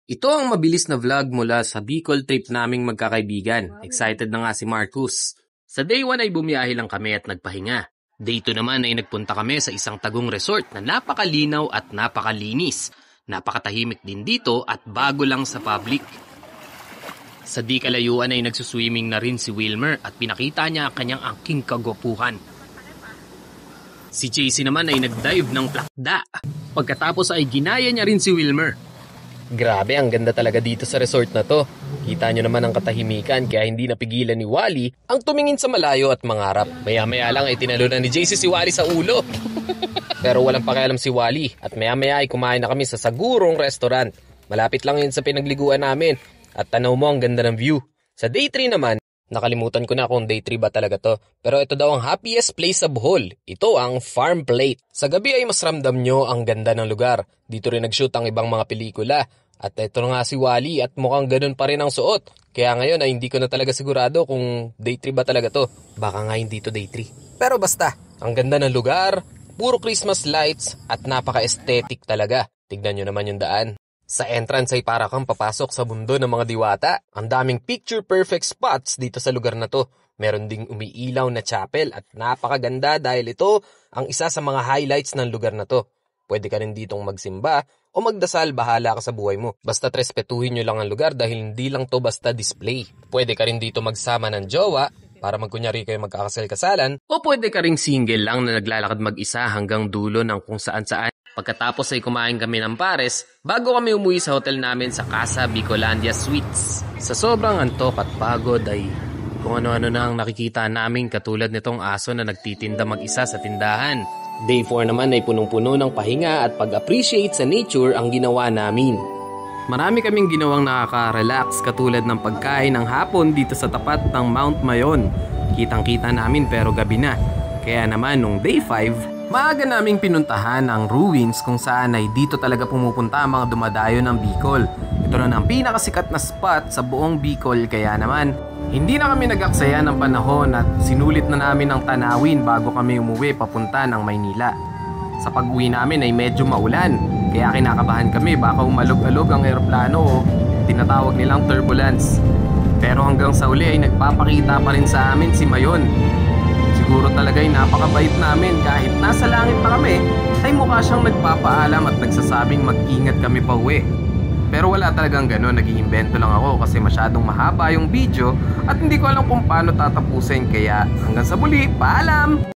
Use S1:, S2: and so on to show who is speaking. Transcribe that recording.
S1: Ito ang mabilis na vlog mula sa Bicol trip naming magkakaibigan. Excited na nga si Marcus. Sa day 1 ay bumiyahe lang kami at nagpahinga. Day 2 naman ay nagpunta kami sa isang tagong resort na napakalinaw at napakalinis. Napakatahimik din dito at bago lang sa public. Sa di kalayuan ay nagsuswimming na rin si Wilmer at pinakita niya ang kanyang angking kagwapuhan. Si JC naman ay nagdive ng plakda. Pagkatapos ay ginaya niya rin si Wilmer. Grabe, ang ganda talaga dito sa resort na to. Kita nyo naman ang katahimikan kaya hindi napigilan ni Wally ang tumingin sa malayo at mangarap. Maya-maya lang ay tinalo na ni JC si Wally sa ulo. Pero walang pakialam si Wally at maya-maya ay kumain na kami sa Sagurong Restaurant. Malapit lang yun sa pinagliguan namin at tanaw mo ang ganda ng view. Sa day 3 naman, nakalimutan ko na kung day 3 ba talaga to. Pero ito daw ang happiest place sa Bohol. Ito ang Farm Plate. Sa gabi ay mas ramdam nyo ang ganda ng lugar. Dito rin nag-shoot ang ibang mga pelikula. At ito nga si Wally at mukhang ganun pa rin ang suot. Kaya ngayon ay hindi ko na talaga sigurado kung day 3 ba talaga to. Baka nga hindi to day 3. Pero basta, ang ganda ng lugar, puro Christmas lights at napaka-aesthetic talaga. Tignan nyo naman yung daan. Sa entrance ay para kang papasok sa mundo ng mga diwata. Ang daming picture-perfect spots dito sa lugar na to. Meron ding umiilaw na chapel at napakaganda dahil ito ang isa sa mga highlights ng lugar na to. Pwede ka rin ditong magsimba o magdasal, bahala ka sa buhay mo. Basta respetuhin nyo lang ang lugar dahil hindi lang to basta display. Pwede ka rin dito magsama ng jowa para magkunyari kayo magkakasal-kasalan. O pwede ka ring single lang na naglalakad mag-isa hanggang dulo ng kung saan-saan. Pagkatapos ay kumain kami ng pares bago kami umuwi sa hotel namin sa Casa Bicolandia Suites. Sa sobrang antok at pagod ay kung ano-ano na ang nakikita namin katulad nitong aso na nagtitinda mag-isa sa tindahan. Day 4 naman ay punong-puno ng pahinga at pag-appreciate sa nature ang ginawa namin. Marami kaming ginawang nakaka-relax katulad ng pagkain ng hapon dito sa tapat ng Mount Mayon. Kitang-kita namin pero gabi na. Kaya naman nung day 5, maaga naming pinuntahan ang ruins kung saan ay dito talaga pumupunta ang mga dumadayo ng Bicol. Ito na ang pinakasikat na spot sa buong Bicol kaya naman hindi na kami nag-aksaya ng panahon at sinulit na namin ang tanawin bago kami umuwi papunta ng Maynila. Sa pag-uwi namin ay medyo maulan kaya kinakabahan kami baka umalog-alog ang eroplano o tinatawag nilang turbulence. Pero hanggang sa uli ay nagpapakita pa rin sa amin si Mayon. Siguro talaga ay napakabait namin kahit nasa langit pa kami ay mukha siyang nagpapaalam at nagsasabing mag-ingat kami pa uwi. Pero wala talagang gano'n, nag-iimbento lang ako kasi masyadong mahaba yung video at hindi ko alam kung paano tatapusin kaya hanggang sa muli, paalam!